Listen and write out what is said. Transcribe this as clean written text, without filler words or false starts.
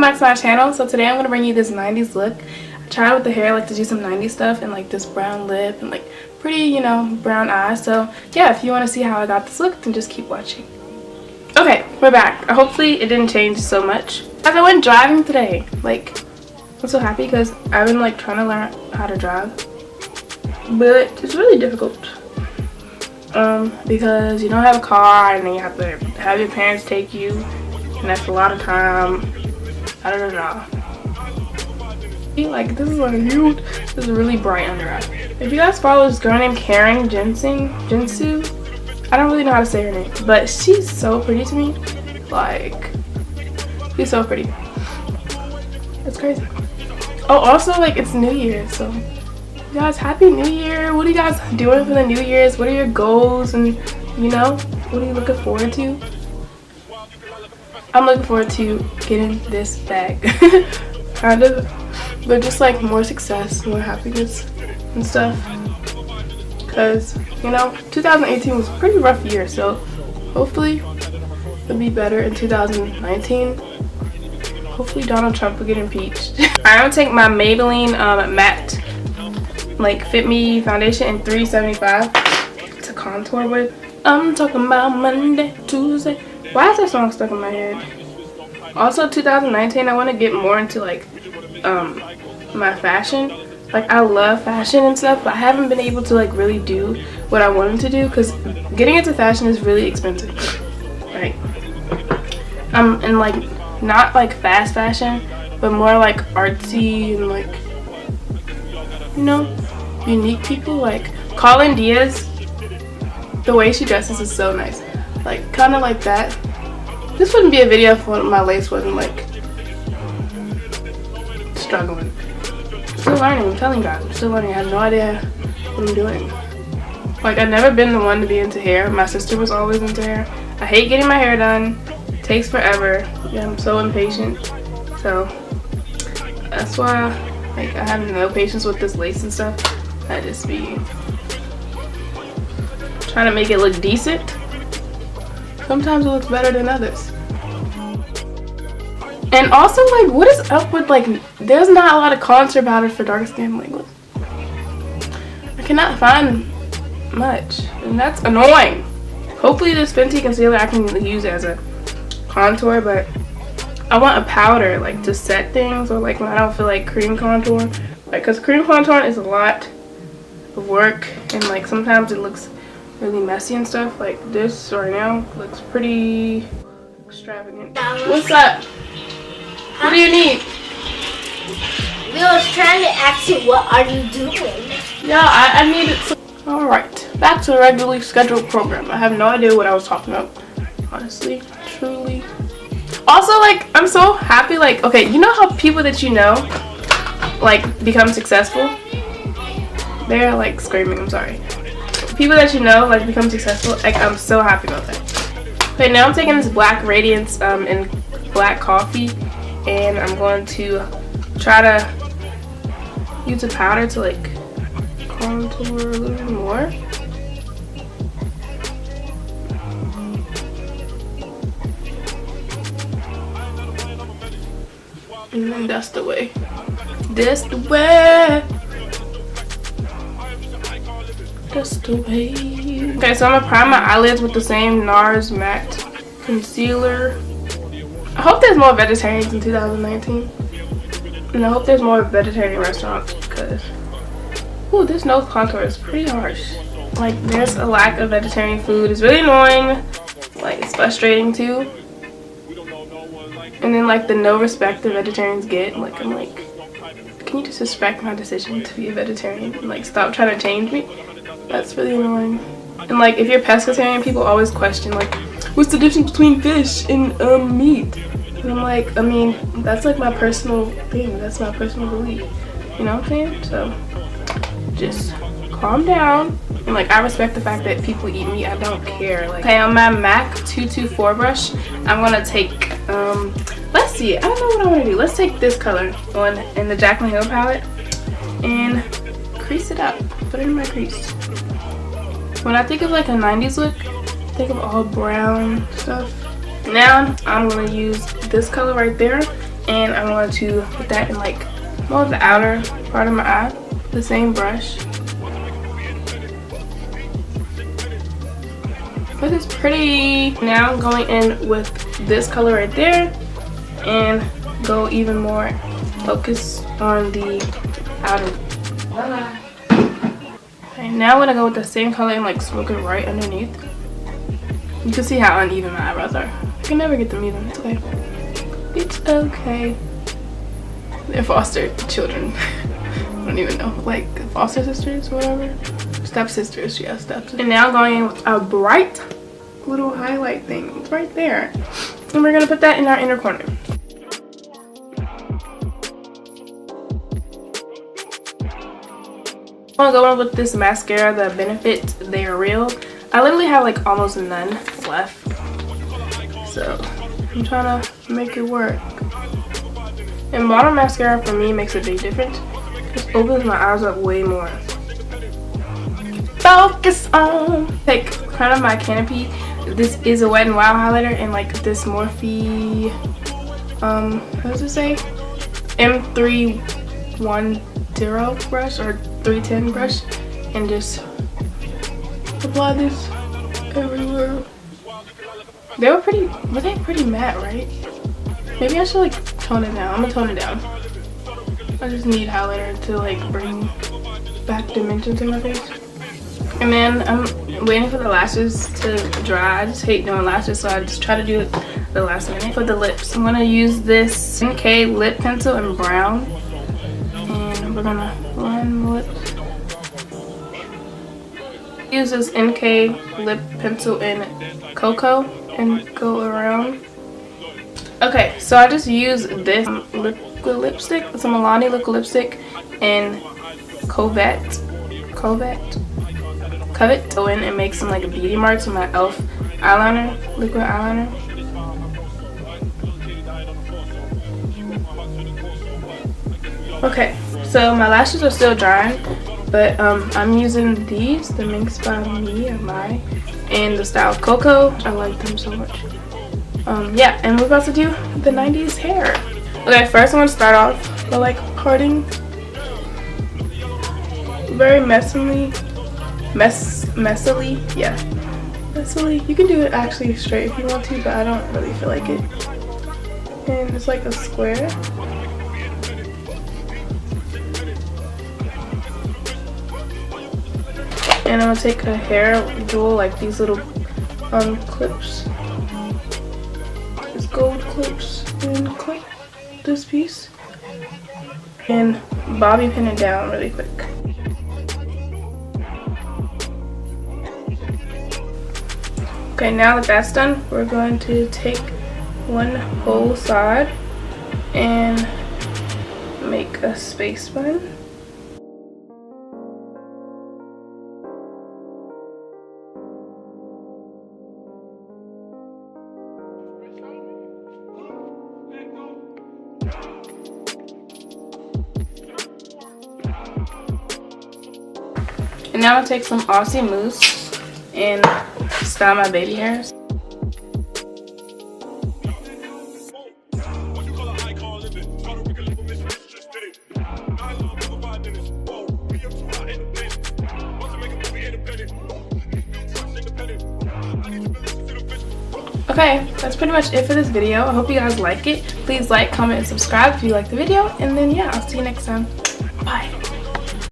welcome back to my channel. So today I'm going to bring you this 90s look. I tried with the hair like to do some 90s stuff and like this brown lip and like pretty, you know, brown eyes. So yeah, if you want to see how I got this look, then just keep watching. Okay, we're back. Hopefully it didn't change so much. As I went driving today, like I'm so happy because I've been like trying to learn how to drive, but it's really difficult because you don't have a car and then you have to have your parents take you, and that's a lot of time. I don't know. Like this is like huge. This is really bright under eye. If you guys follow this girl named Karen Jinsu, I don't really know how to say her name, but she's so pretty to me. Like she's so pretty. It's crazy. Oh, also like it's New Year, so you guys, happy New Year. What are you guys doing for the New Year's? What are your goals, and you know, what are you looking forward to? I'm looking forward to getting this bag. Kind of, but just like more success, more happiness and stuff, because you know 2018 was a pretty rough year, so hopefully it'll be better in 2019. Hopefully Donald Trump will get impeached. I'm gonna take my Maybelline matte like Fit Me foundation in 375 to contour with. I'm talking about Monday, Tuesday. Why is that song stuck in my head? Also 2019, I want to get more into like my fashion. Like I love fashion and stuff, but I haven't been able to like really do what I wanted to do because getting into fashion is really expensive. Right? And like not like fast fashion, but more like artsy and like, you know, unique people. Like Colin Diaz, the way she dresses is so nice. Like kind of like that. This wouldn't be a video if my lace wasn't like struggling. Still learning, I'm telling you guys, I'm still learning. I have no idea what I'm doing. Like I've never been the one to be into hair. My sister was always into hair. I hate getting my hair done. It takes forever. Yeah, I'm so impatient. So that's why like I have no patience with this lace and stuff. I just be trying to make it look decent. Sometimes it looks better than others. And also, like, what is up with, like, there's not a lot of contour powder for dark skin. Like, what? I cannot find much, and that's annoying. Hopefully this Fenty concealer I can use as a contour, but I want a powder, like, to set things, or, like, when I don't feel like cream contour. Like, because cream contour is a lot of work, and, like, sometimes it looks really messy and stuff. Like this right now looks pretty extravagant. What's up? What do you need? We was trying to ask you, what are you doing? Yeah, I needed some. Alright, back to the regularly scheduled program. I have no idea what I was talking about, honestly, truly. Also, like, I'm so happy, like, okay, you know how people that you know like become successful? They're like screaming, I'm sorry. People that you know like become successful, like I'm so happy about that. Okay, now I'm taking this Black Radiance in black coffee, and I'm going to try to use a powder to like contour a little bit more. And then dust away. Dust away. Just away. Okay, so I'm gonna prime my eyelids with the same NARS matte concealer. I hope there's more vegetarians in 2019, and I hope there's more vegetarian restaurants, because ooh, this nose contour is pretty harsh. Like there's a lack of vegetarian food. It's really annoying. Like it's frustrating too. And then like the no respect the vegetarians get. Like I'm like, can you just respect my decision to be a vegetarian and like stop trying to change me? That's really annoying. And like if you're pescatarian, people always question like, what's the difference between fish and meat? And I'm like, I mean, that's like my personal thing. That's my personal belief. You know what I'm saying? So just calm down. And like I respect the fact that people eat meat. I don't care. Like, okay, on my MAC 224 brush, I'm gonna take let's see, I don't know what I want to do. Let's take this color on in the Jaclyn Hill palette and crease it up. Put it in my crease. When I think of like a 90s look, I think of all brown stuff. Now I'm going to use this color right there and I'm going to put that in like more of the outer part of my eye, the same brush. This is pretty. Now I'm going in with this color right there and go even more focus on the outer. Okay, now I'm gonna go with the same color and like smoke it right underneath. You can see how uneven my eyebrows are. I can never get them even. It's okay. It's okay. They're foster children. I don't even know, like foster sisters or whatever. Stepsisters, yeah, stepsisters. And now I'm going in with a bright little highlight thing. It's right there. And we're gonna put that in our inner corner. I'm gonna go in with this mascara, the Benefit They Are Real. I literally have like almost none left. So I'm trying to make it work. And bottom mascara for me makes a big difference. It opens my eyes up way more. Focus on. Take kind of my Canopy. This is a Wet n Wild highlighter and like this Morphe what does it say? M310 brush or 310 brush, and just apply this everywhere. Were they pretty matte, right? Maybe I should like tone it down. I'm gonna tone it down. I just need highlighter to like bring back dimension to my face. And then I'm waiting for the lashes to dry. I just hate doing lashes, so I just try to do it the last minute. For the lips, I'm gonna use this NK lip pencil in brown, and we're gonna line the lips. Use this NK lip pencil in cocoa and go around. Okay, so I just use this liquid lipstick, some Milani liquid lipstick in Covet. Go in and make some like beauty marks with my e.l.f. eyeliner, liquid eyeliner. Okay, so my lashes are still drying, but I'm using these, the Minx by Me or My, in the style Cocoa. I like them so much. Yeah, and we're about to do the 90s hair. Okay, first I'm gonna start off by like parting very messily. Yeah, messily. You can do it actually straight if you want to, but I don't really feel like it. And it's like a square. And I'm gonna take a hair jewel, like these little clips, these gold clips, and clip this piece and bobby pin it down really quick. Okay, now that that's done, we're going to take one whole side and make a space bun. And now I'll take some Aussie mousse and style my baby hairs. Okay, that's pretty much it for this video. I hope you guys like it. Please like, comment, and subscribe if you like the video. And then yeah, I'll see you next time. Bye.